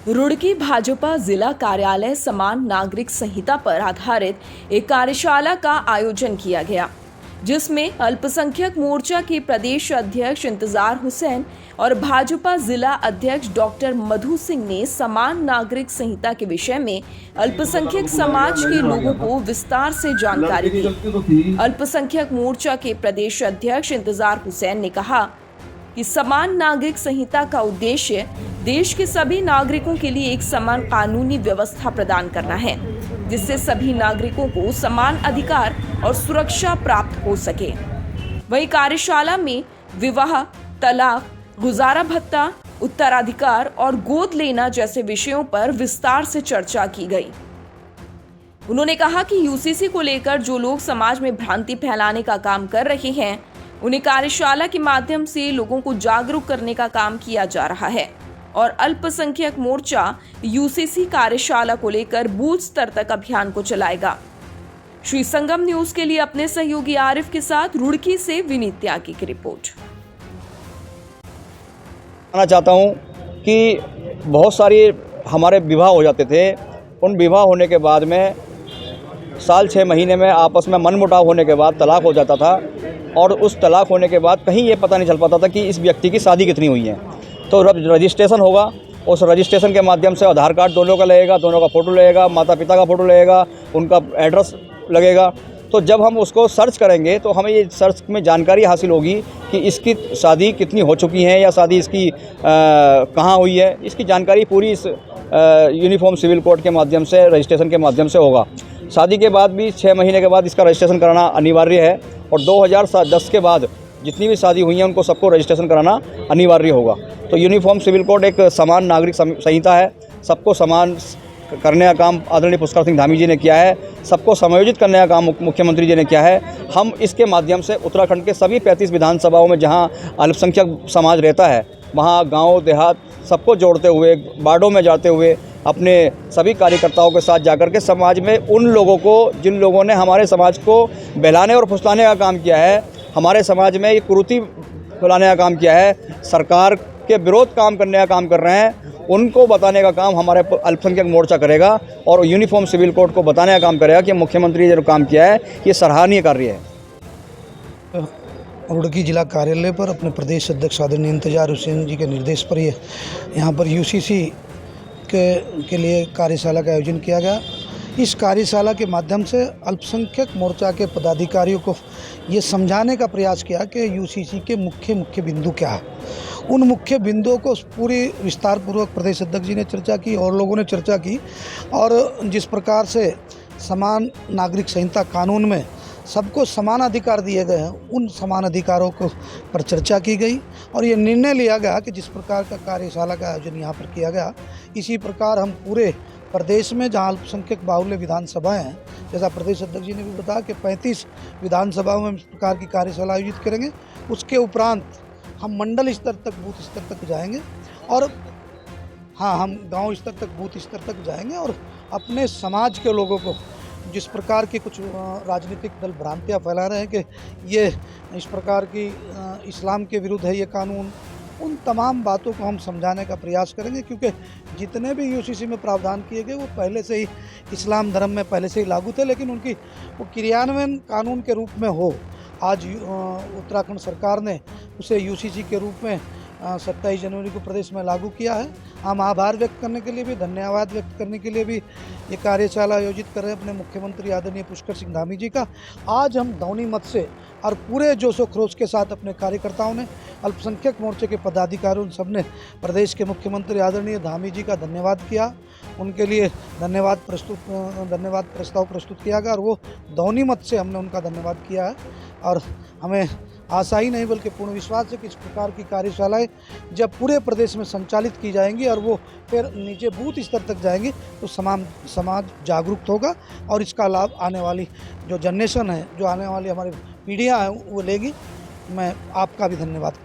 रुड़की भाजपा जिला कार्यालय समान नागरिक संहिता पर आधारित एक कार्यशाला का आयोजन किया गया, जिसमें अल्पसंख्यक मोर्चा के प्रदेश अध्यक्ष इंतजार हुसैन और भाजपा जिला अध्यक्ष डॉक्टर मधु सिंह ने समान नागरिक संहिता के विषय में अल्पसंख्यक समाज के लोगों को विस्तार से जानकारी दी। अल्पसंख्यक मोर्चा के प्रदेश अध्यक्ष इंतजार हुसैन ने कहा कि समान नागरिक संहिता का उद्देश्य देश के सभी नागरिकों के लिए एक समान कानूनी व्यवस्था प्रदान करना है, जिससे सभी नागरिकों को समान अधिकार और सुरक्षा प्राप्त हो सके। वहीं कार्यशाला में विवाह, तलाक, गुजारा भत्ता, उत्तराधिकार और गोद लेना जैसे विषयों पर विस्तार से चर्चा की गई। उन्होंने कहा कि यूसीसी को लेकर जो लोग समाज में भ्रांति फैलाने का काम कर रहे हैं, उन्हें कार्यशाला के माध्यम से लोगों को जागरूक करने का काम किया जा रहा है और अल्पसंख्यक मोर्चा यूसीसी कार्यशाला को लेकर बूथ स्तर तक अभियान को चलाएगा। श्री संगम न्यूज के लिए अपने सहयोगी आरिफ के साथ रुड़की से विनीत त्यागी की रिपोर्ट। कहना चाहता हूं कि बहुत सारी हमारे विवाह हो जाते थे। उन विवाह होने के बाद में साल 6 महीने में आपस में मनमुटाव होने के बाद तलाक हो जाता था और उस तलाक होने के बाद कहीं ये पता नहीं चल पाता था कि इस व्यक्ति की शादी कितनी हुई है। तो रजिस्ट्रेशन होगा, उस रजिस्ट्रेशन के माध्यम से आधार कार्ड दोनों का लगेगा, दोनों का फ़ोटो लगेगा, माता पिता का फ़ोटो लगेगा, उनका एड्रेस लगेगा। तो जब हम उसको सर्च करेंगे तो हमें ये सर्च में जानकारी हासिल होगी कि इसकी शादी कितनी हो चुकी है या शादी इसकी कहाँ हुई है। इसकी जानकारी पूरी इस यूनिफॉर्म सिविल कोड के माध्यम से, रजिस्ट्रेशन के माध्यम से होगा। शादी के बाद भी 6 महीने के बाद इसका रजिस्ट्रेशन कराना अनिवार्य है और 2010 के बाद जितनी भी शादी हुई हैं उनको सबको रजिस्ट्रेशन कराना अनिवार्य होगा। तो यूनिफॉर्म सिविल कोड एक समान नागरिक संहिता है। सबको समान करने का काम आदरणीय पुष्कर सिंह धामी जी ने किया है, सबको समायोजित करने का काम मुख्यमंत्री जी ने किया है। हम इसके माध्यम से उत्तराखंड के सभी 35 विधानसभाओं में जहां अल्पसंख्यक समाज रहता है, वहां गांव देहात सबको जोड़ते हुए, वार्डों में जाते हुए अपने सभी कार्यकर्ताओं के साथ जाकर के समाज में उन लोगों को, जिन लोगों ने हमारे समाज को बहलाने और फुसलाने का काम किया है, हमारे समाज में ये कुरीति फैलाने का काम किया है, सरकार के विरोध काम करने का काम कर रहे हैं, उनको बताने का काम हमारे अल्पसंख्यक मोर्चा करेगा और यूनिफॉर्म सिविल कोड को बताने का काम करेगा कि मुख्यमंत्री ने जो काम किया है ये सराहनीय कार्य है। रुड़की जिला कार्यालय पर अपने प्रदेश अध्यक्ष आदरणीय इंतजार हुसैन जी के निर्देश पर ये यहाँ पर यूसीसी के लिए कार्यशाला का आयोजन किया गया। इस कार्यशाला के माध्यम से अल्पसंख्यक मोर्चा के पदाधिकारियों को ये समझाने का प्रयास किया कि यूसीसी के मुख्य बिंदु क्या है। उन मुख्य बिंदुओं को पूरी विस्तार पूर्वक प्रदेश अध्यक्ष जी ने चर्चा की और लोगों ने चर्चा की और जिस प्रकार से समान नागरिक संहिता कानून में सबको समान अधिकार दिए गए हैं, उन समान अधिकारों को पर चर्चा की गई और ये निर्णय लिया गया कि जिस प्रकार का कार्यशाला का आयोजन यहाँ पर किया गया, इसी प्रकार हम पूरे प्रदेश में जहाँ अल्पसंख्यक बाहुल्य विधानसभाएं हैं, जैसा प्रदेश अध्यक्ष जी ने भी बताया कि 35 विधानसभाओं में इस प्रकार की कार्यशाला आयोजित करेंगे। उसके उपरांत हम मंडल स्तर तक, बूथ स्तर तक जाएंगे और हम गांव स्तर तक, बूथ स्तर तक जाएंगे और अपने समाज के लोगों को, जिस प्रकार की कुछ राजनीतिक दल भ्रांतियाँ फैला रहे हैं कि ये इस प्रकार की इस्लाम के विरुद्ध है ये कानून, उन तमाम बातों को हम समझाने का प्रयास करेंगे, क्योंकि जितने भी यूसीसी में प्रावधान किए गए वो पहले से ही इस्लाम धर्म में पहले से ही लागू थे, लेकिन उनकी वो क्रियान्वयन कानून के रूप में हो। आज उत्तराखंड सरकार ने उसे यूसीसी के रूप में 27 जनवरी को प्रदेश में लागू किया है। हम आभार व्यक्त करने के लिए भी, धन्यवाद व्यक्त करने के लिए भी ये कार्यशाला आयोजित कर रहे हैं अपने मुख्यमंत्री आदरणीय पुष्कर सिंह धामी जी का। आज हम ध्वनि मत से और पूरे जोश व खरोश के साथ अपने कार्यकर्ताओं ने, अल्पसंख्यक मोर्चे के पदाधिकारियों सबने प्रदेश के मुख्यमंत्री आदरणीय धामी जी का धन्यवाद किया। उनके लिए धन्यवाद प्रस्ताव प्रस्तुत किया गया और वो ध्वनि मत से हमने उनका धन्यवाद किया है और हमें आशा ही नहीं बल्कि पूर्ण विश्वास है कि इस प्रकार की कार्यशालाएं जब पूरे प्रदेश में संचालित की जाएंगी और वो फिर नीचे बूथ स्तर तक जाएंगी तो समाज जागरूक होगा और इसका लाभ आने वाली जो जनरेशन है, जो आने वाली हमारी पीढ़ियां हैं वो लेगी। मैं आपका भी धन्यवाद।